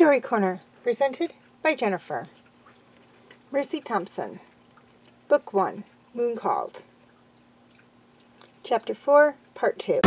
Story Corner, presented by Jennifer. Mercy Thompson. Book 1, Moon Called. Chapter 4, Part 2.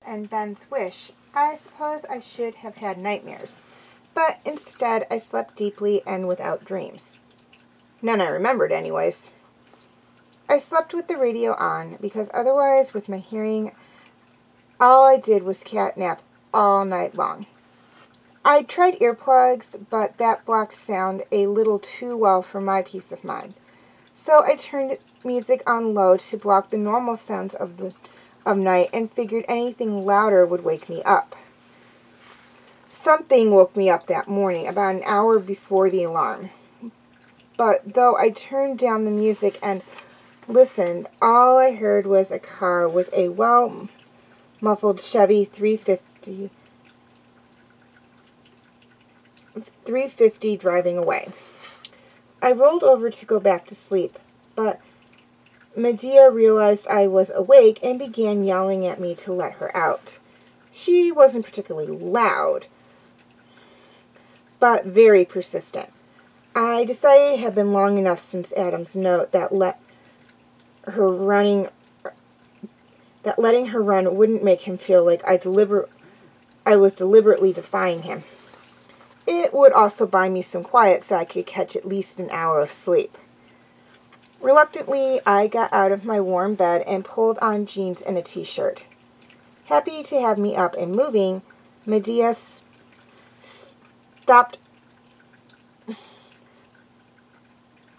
And Ben's wish. I suppose I should have had nightmares, but instead I slept deeply and without dreams. None I remembered anyways. I slept with the radio on because otherwise with my hearing all I did was catnap all night long. I tried earplugs, but that blocked sound a little too well for my peace of mind. So I turned music on low to block the normal sounds of night and figured anything louder would wake me up. Something woke me up that morning about an hour before the alarm. But though I turned down the music and listened, all I heard was a car with a well-muffled Chevy 350 driving away. I rolled over to go back to sleep, but Medea realized I was awake and began yelling at me to let her out. She wasn't particularly loud, but very persistent. I decided it had been long enough since Adam's note that letting her run wouldn't make him feel like I was deliberately defying him. It would also buy me some quiet so I could catch at least an hour of sleep. Reluctantly, I got out of my warm bed and pulled on jeans and a t-shirt. Happy to have me up and moving, Medea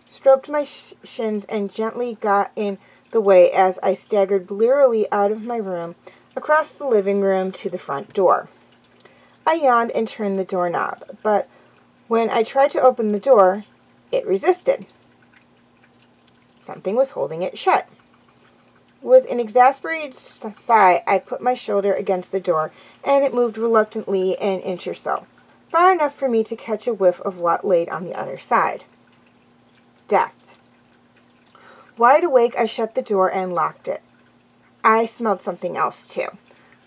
stroked my shins and gently got in the way as I staggered blearily out of my room, across the living room to the front door. I yawned and turned the doorknob, but when I tried to open the door, it resisted. Something was holding it shut. With an exasperated sigh, I put my shoulder against the door, and it moved reluctantly an inch or so, far enough for me to catch a whiff of what laid on the other side. Death. Wide awake, I shut the door and locked it. I smelled something else, too,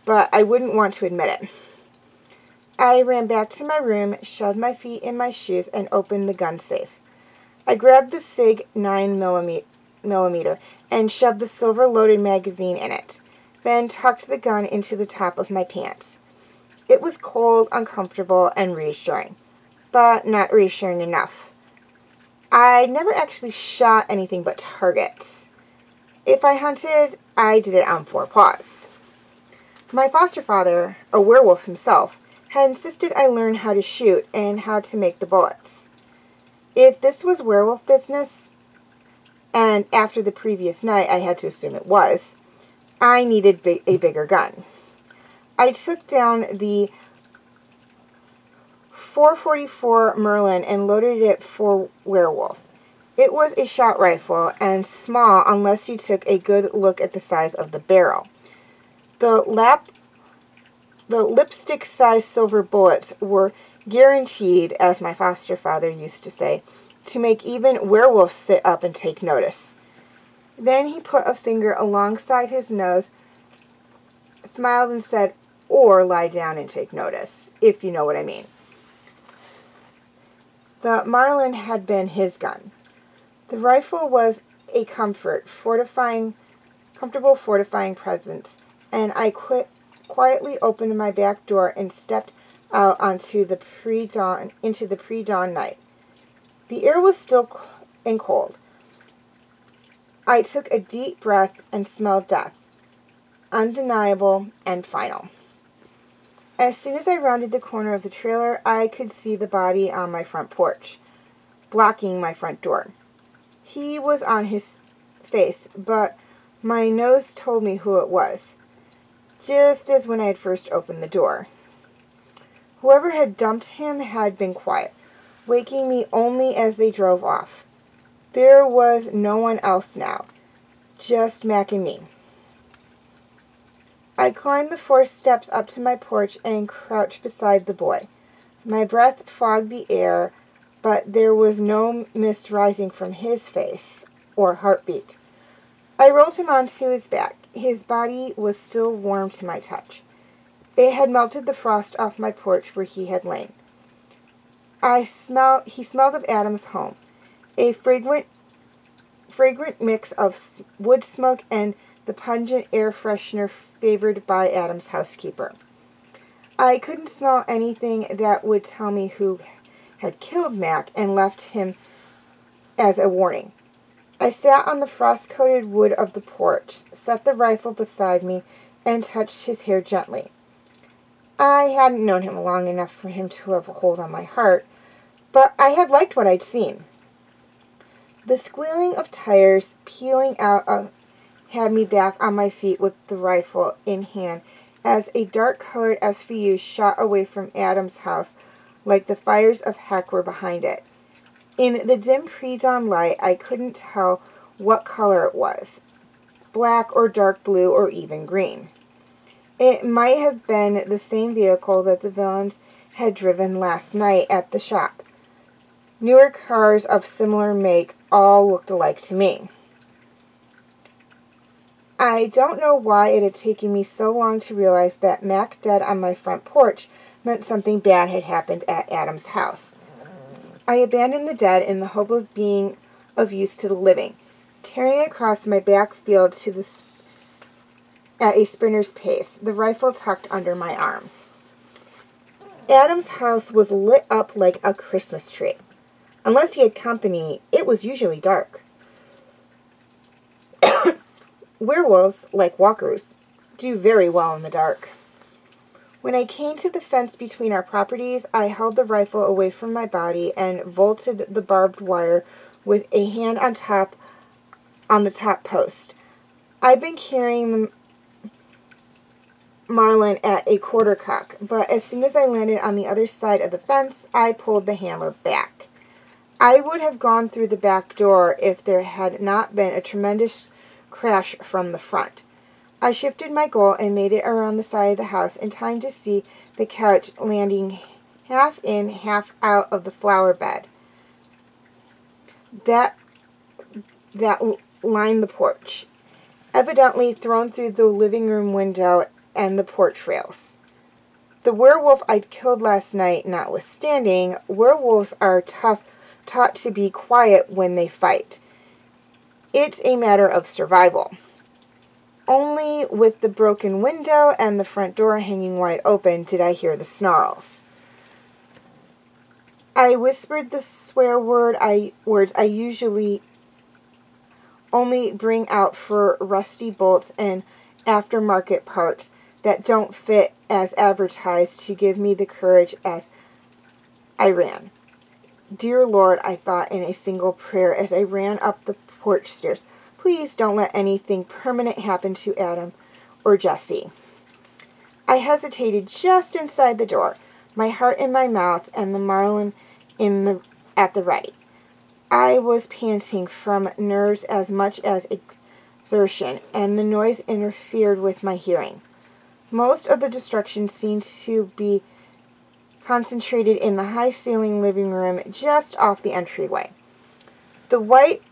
but I wouldn't want to admit it. I ran back to my room, shoved my feet in my shoes, and opened the gun safe. I grabbed the SIG 9mm and shoved the silver-loaded magazine in it, then tucked the gun into the top of my pants. It was cold, uncomfortable, and reassuring, but not reassuring enough. I never actually shot anything but targets. If I hunted, I did it on 4 paws. My foster father, a werewolf himself, had insisted I learn how to shoot and how to make the bullets. If this was werewolf business, and after the previous night I had to assume it was, I needed a bigger gun. I took down the .444 Merlin and loaded it for werewolf. It was a shot rifle and small unless you took a good look at the size of the barrel. The lipstick-sized silver bullets were guaranteed, as my foster father used to say, to make even werewolves sit up and take notice. Then he put a finger alongside his nose, smiled and said, or lie down and take notice, if you know what I mean. The Marlin had been his gun. The rifle was a comfortable fortifying presence, and I quietly opened my back door and stepped out into the pre-dawn night. The air was still and cold. I took a deep breath and smelled death, undeniable and final. As soon as I rounded the corner of the trailer, I could see the body on my front porch, blocking my front door. He was on his face, but my nose told me who it was, just as when I had first opened the door. Whoever had dumped him had been quiet, waking me only as they drove off. There was no one else now, just Mac and me. I climbed the 4 steps up to my porch and crouched beside the boy. My breath fogged the air, but there was no mist rising from his face or heartbeat. I rolled him onto his back. His body was still warm to my touch. It had melted the frost off my porch where he had lain. He smelled of Adam's home, a fragrant mix of wood smoke and the pungent air freshener favored by Adam's housekeeper. I couldn't smell anything that would tell me who had killed Mac and left him as a warning. I sat on the frost-coated wood of the porch, set the rifle beside me, and touched his hair gently. I hadn't known him long enough for him to have a hold on my heart, but I had liked what I'd seen. The squealing of tires peeling out had me back on my feet with the rifle in hand as a dark-colored SVU shot away from Adam's house like the fires of heck were behind it. In the dim pre-dawn light, I couldn't tell what color it was, black or dark blue or even green. It might have been the same vehicle that the villains had driven last night at the shop. Newer cars of similar make all looked alike to me. I don't know why it had taken me so long to realize that Mac dead on my front porch meant something bad had happened at Adam's house. I abandoned the dead in the hope of being of use to the living, tearing across my back field at a sprinter's pace, the rifle tucked under my arm. Adam's house was lit up like a Christmas tree. Unless he had company, it was usually dark. Werewolves, like walkers, do very well in the dark. When I came to the fence between our properties, I held the rifle away from my body and vaulted the barbed wire with a hand on the top post. I'd been carrying the marlin at a quarter cock, but as soon as I landed on the other side of the fence, I pulled the hammer back. I would have gone through the back door if there had not been a tremendous crash from the front. I shifted my goal and made it around the side of the house in time to see the couch landing half in, half out of the flower bed that lined the porch, evidently thrown through the living room window and the porch rails. The werewolf I'd killed last night notwithstanding, werewolves are taught to be quiet when they fight. It's a matter of survival. Only with the broken window and the front door hanging wide open did I hear the snarls. I whispered the swear words I usually only bring out for rusty bolts and aftermarket parts that don't fit as advertised to give me the courage as I ran. Dear Lord, I thought in a single prayer as I ran up the porch stairs, please don't let anything permanent happen to Adam or Jesse. I hesitated just inside the door, my heart in my mouth and the marlin at the ready. I was panting from nerves as much as exertion, and the noise interfered with my hearing. Most of the destruction seemed to be concentrated in the high-ceiling living room just off the entryway. The white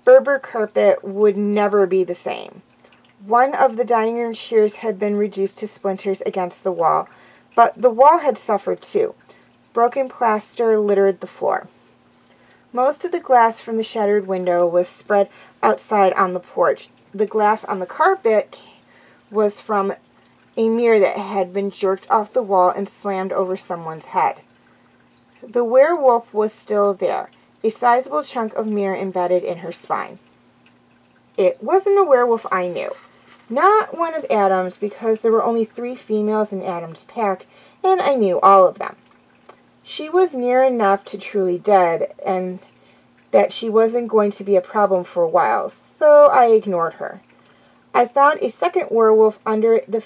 Berber carpet would never be the same. One of the dining room chairs had been reduced to splinters against the wall, but the wall had suffered too. Broken plaster littered the floor. Most of the glass from the shattered window was spread outside on the porch. The glass on the carpet was from a mirror that had been jerked off the wall and slammed over someone's head. The werewolf was still there, a sizable chunk of mirror embedded in her spine. It wasn't a werewolf I knew. Not one of Adam's, because there were only 3 females in Adam's pack, and I knew all of them. She was near enough to truly dead, and that she wasn't going to be a problem for a while, so I ignored her. I found a second werewolf under the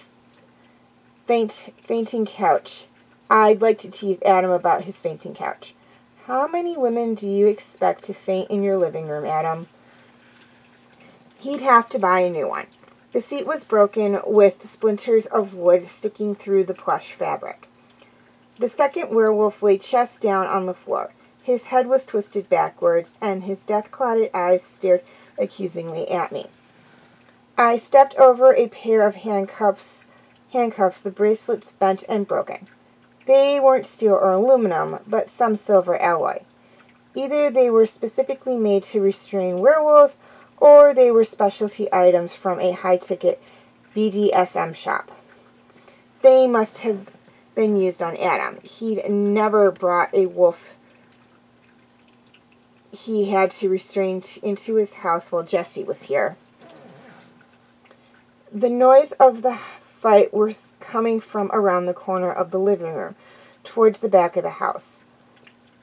fainting couch. I'd like to tease Adam about his fainting couch. How many women do you expect to faint in your living room, Adam? He'd have to buy a new one. The seat was broken, with splinters of wood sticking through the plush fabric. The second werewolf lay chest down on the floor. His head was twisted backwards, and his death-clouded eyes stared accusingly at me. I stepped over a pair of handcuffs, the bracelets bent and broken. They weren't steel or aluminum, but some silver alloy. Either they were specifically made to restrain werewolves, or they were specialty items from a high-ticket BDSM shop. They must have been used on Adam. He'd never brought a wolf he had to restrain into his house while Jesse was here. The noise of the fight was coming from around the corner of the living room, towards the back of the house.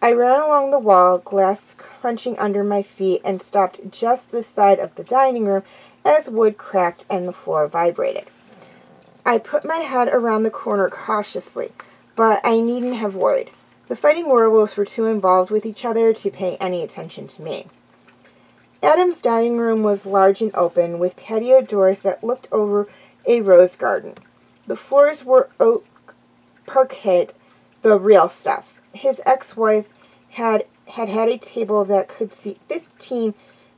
I ran along the wall, glass crunching under my feet, and stopped just this side of the dining room as wood cracked and the floor vibrated. I put my head around the corner cautiously, but I needn't have worried. The fighting werewolves were too involved with each other to pay any attention to me. Adam's dining room was large and open, with patio doors that looked over a rose garden. The floors were oak parquet, the real stuff. His ex-wife had a table that could seat 15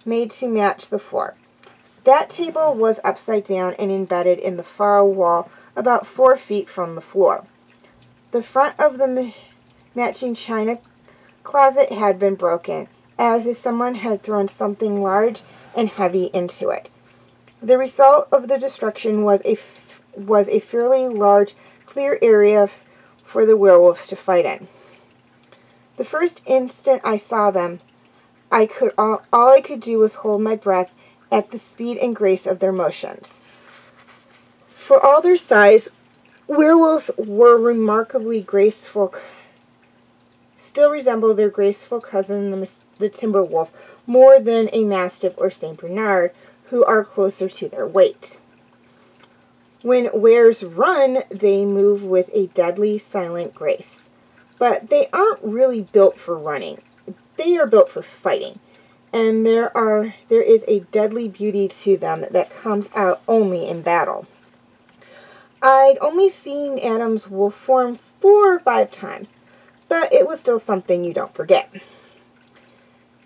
made to match the floor. That table was upside down and embedded in the far wall about 4 feet from the floor. The front of the matching china closet had been broken, as if someone had thrown something large and heavy into it. The result of the destruction was a fairly large, clear area for the werewolves to fight in. The first instant I saw them, all I could do was hold my breath at the speed and grace of their motions. For all their size, werewolves were remarkably graceful, still resemble their graceful cousin, the timber wolf, more than a mastiff or St. Bernard, who are closer to their weight. When wares run, they move with a deadly, silent grace. But they aren't really built for running. They are built for fighting. And there is a deadly beauty to them that comes out only in battle. I'd only seen Adam's wolf form 4 or 5 times, but it was still something you don't forget.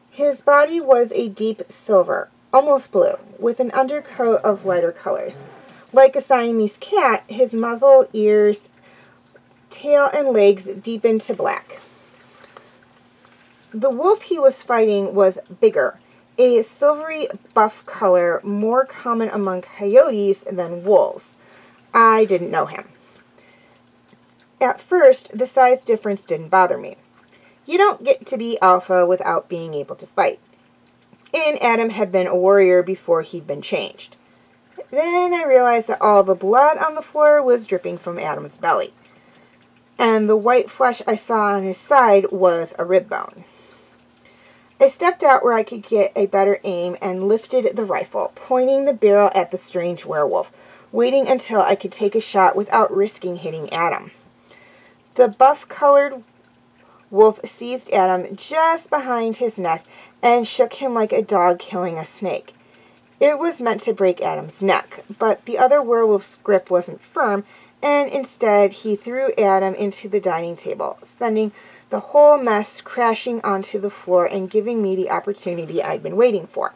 His body was a deep silver, almost blue, with an undercoat of lighter colors. Like a Siamese cat, his muzzle, ears, tail, and legs deepened to black. The wolf he was fighting was bigger, a silvery buff color more common among coyotes than wolves. I didn't know him. At first, the size difference didn't bother me. You don't get to be alpha without being able to fight. And Adam had been a warrior before he'd been changed. Then I realized that all the blood on the floor was dripping from Adam's belly. And the white flesh I saw on his side was a rib bone. I stepped out where I could get a better aim and lifted the rifle, pointing the barrel at the strange werewolf, waiting until I could take a shot without risking hitting Adam. The buff-colored wolf seized Adam just behind his neck and shook him like a dog killing a snake. It was meant to break Adam's neck, but the other werewolf's grip wasn't firm, and instead he threw Adam into the dining table, sending the whole mess crashing onto the floor and giving me the opportunity I'd been waiting for.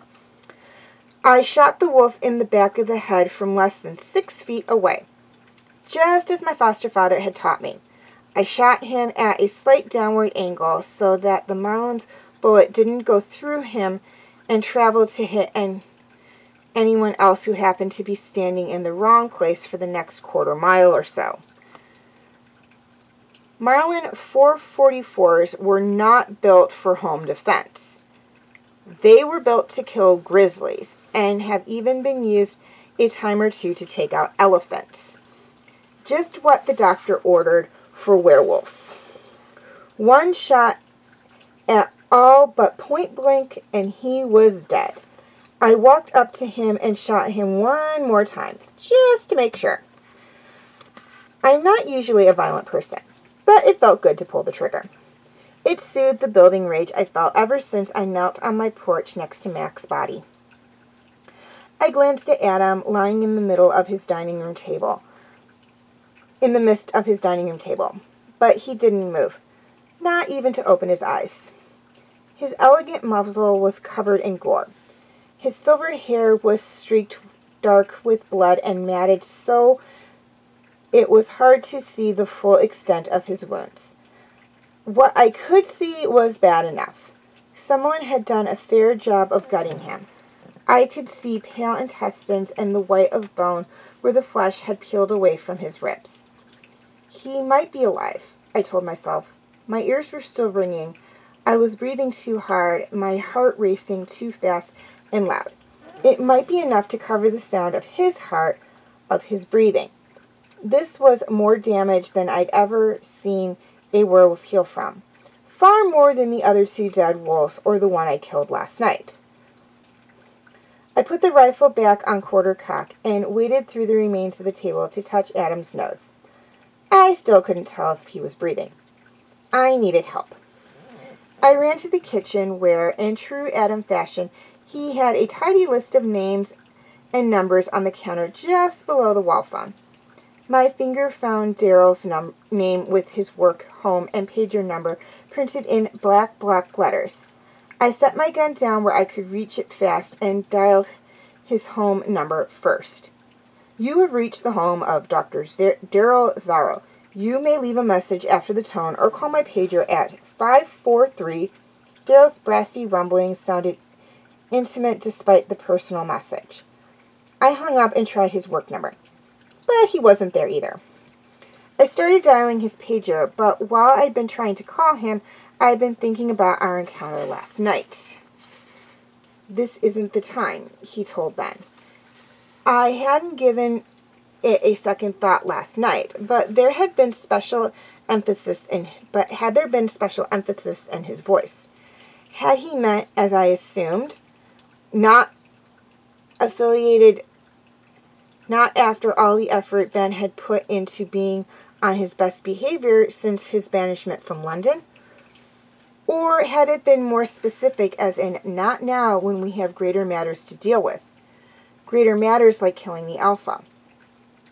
I shot the wolf in the back of the head from less than 6 feet away, just as my foster father had taught me. I shot him at a slight downward angle so that the Marlin's bullet didn't go through him and travel to hit anyone else who happened to be standing in the wrong place for the next quarter mile or so. Marlin 444s were not built for home defense. They were built to kill grizzlies and have even been used a time or two to take out elephants. Just what the doctor ordered for werewolves. One shot at all but point blank, and he was dead. I walked up to him and shot him one more time, just to make sure. I'm not usually a violent person, but it felt good to pull the trigger. It soothed the building rage I felt ever since I knelt on my porch next to Mac's body. I glanced at Adam lying in the middle of his dining room table. In the midst of his dining room table. But he didn't move, not even to open his eyes. His elegant muzzle was covered in gore. His silver hair was streaked dark with blood and matted so it was hard to see the full extent of his wounds. What I could see was bad enough. Someone had done a fair job of gutting him. I could see pale intestines and the white of bone where the flesh had peeled away from his ribs. He might be alive, I told myself. My ears were still ringing. I was breathing too hard, my heart racing too fast and loud. It might be enough to cover the sound of his heart, of his breathing. This was more damage than I'd ever seen a werewolf heal from. Far more than the other 2 dead wolves or the one I killed last night. I put the rifle back on quarter cock and waded through the remains of the table to touch Adam's nose. I still couldn't tell if he was breathing. I needed help. I ran to the kitchen where, in true Adam fashion, he had a tidy list of names and numbers on the counter just below the wall phone. My finger found Daryl's name with his work, home, and pager number printed in black block letters. I set my gun down where I could reach it fast and dialed his home number first. You have reached the home of Dr. Daryl Zaro. You may leave a message after the tone or call my pager at 543. Daryl's brassy rumblings sounded intimate despite the personal message. I hung up and tried his work number, but he wasn't there either. I started dialing his pager, but while I'd been trying to call him, I'd been thinking about our encounter last night. This isn't the time, he told Ben. I hadn't given it a second thought last night, but there had been special emphasis in his voice. Had he meant, as I assumed, not affiliated, not after all the effort Ben had put into being on his best behavior since his banishment from London? Or had it been more specific, as in, not now when we have greater matters to deal with? Greater matters like killing the Alpha.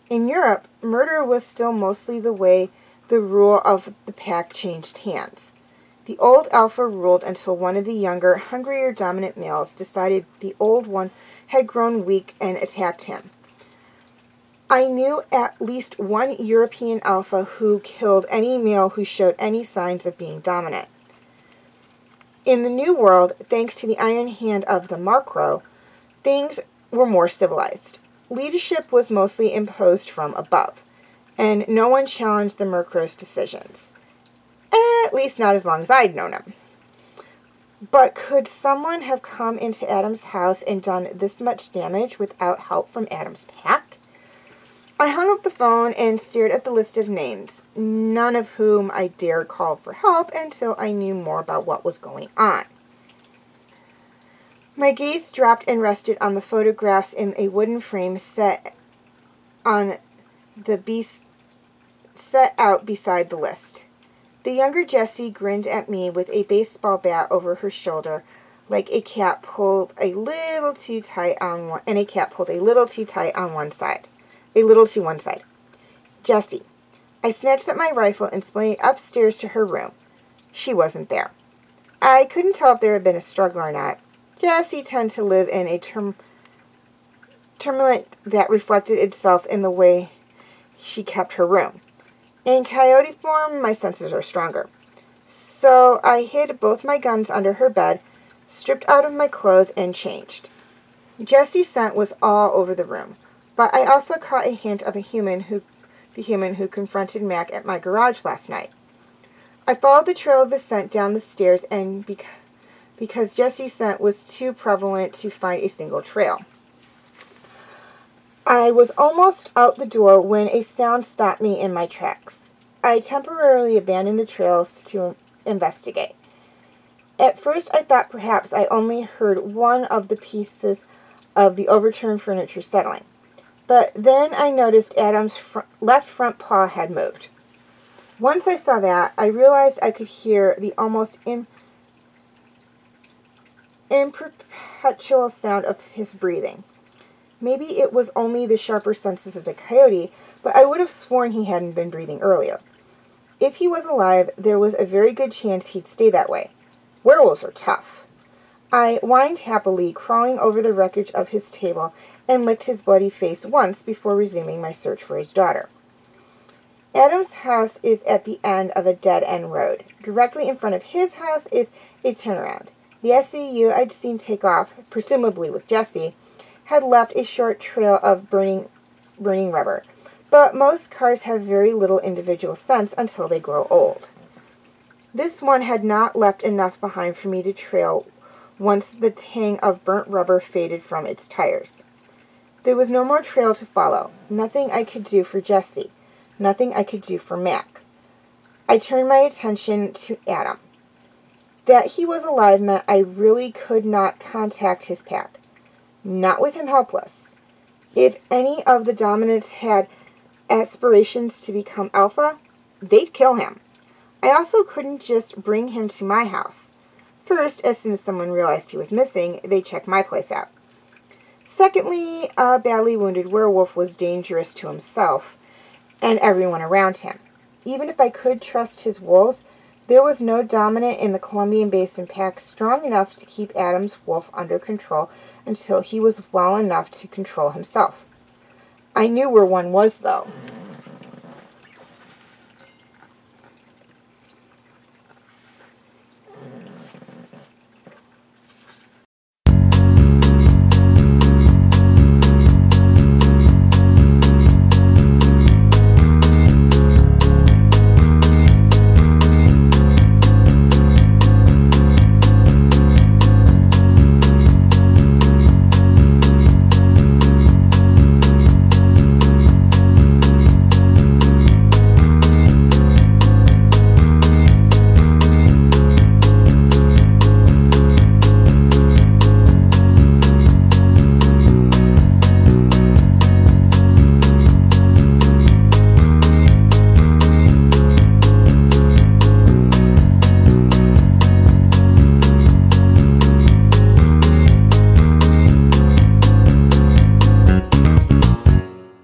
In Europe, murder was still mostly the way the rule of the pack changed hands. The old Alpha ruled until one of the younger, hungrier dominant males decided the old one had grown weak and attacked him. I knew at least one European Alpha who killed any male who showed any signs of being dominant. In the New World, thanks to the iron hand of the Markro, things were more civilized. Leadership was mostly imposed from above, and no one challenged the Markro's decisions. At least not as long as I'd known him. But could someone have come into Adam's house and done this much damage without help from Adam's pack? I hung up the phone and stared at the list of names, none of whom I dared call for help until I knew more about what was going on. My gaze dropped and rested on the photographs in a wooden frame set out beside the list. The younger Jessie grinned at me with a baseball bat over her shoulder, like a cat pulled a little too tight on one, and a cat pulled a little too tight on one side. A little to one side. Jessie. I snatched up my rifle and sprinted upstairs to her room. She wasn't there. I couldn't tell if there had been a struggle or not. Jessie tended to live in a turmoil that reflected itself in the way she kept her room. In coyote form, my senses are stronger. So I hid both my guns under her bed, stripped out of my clothes, and changed. Jessie's scent was all over the room, but I also caught a hint of the human who confronted Mac at my garage last night. I followed the trail of his scent down the stairs, and because Jessie's scent was too prevalent to find a single trail. I was almost out the door when a sound stopped me in my tracks. I temporarily abandoned the trails to investigate. At first I thought perhaps I only heard one of the pieces of the overturned furniture settling. But then I noticed Adam's left front paw had moved. Once I saw that, I realized I could hear the almost imperpetual sound of his breathing. Maybe it was only the sharper senses of the coyote, but I would have sworn he hadn't been breathing earlier. If he was alive, there was a very good chance he'd stay that way. Werewolves are tough. I whined happily, crawling over the wreckage of his table, and licked his bloody face once before resuming my search for his daughter. Adam's house is at the end of a dead-end road. Directly in front of his house is a turnaround. The SUU I'd seen take off, presumably with Jesse, had left a short trail of burning rubber. But most cars have very little individual sense until they grow old. This one had not left enough behind for me to trail once the tang of burnt rubber faded from its tires. There was no more trail to follow. Nothing I could do for Jesse. Nothing I could do for Mac. I turned my attention to Adam. That he was alive meant I really could not contact his pack. Not with him helpless. If any of the dominants had aspirations to become alpha, they'd kill him. I also couldn't just bring him to my house. First, as soon as someone realized he was missing, they'd check my place out. Secondly, a badly wounded werewolf was dangerous to himself and everyone around him. Even if I could trust his wolves, there was no dominant in the Columbian Basin pack strong enough to keep Adam's wolf under control until he was well enough to control himself. I knew where one was, though.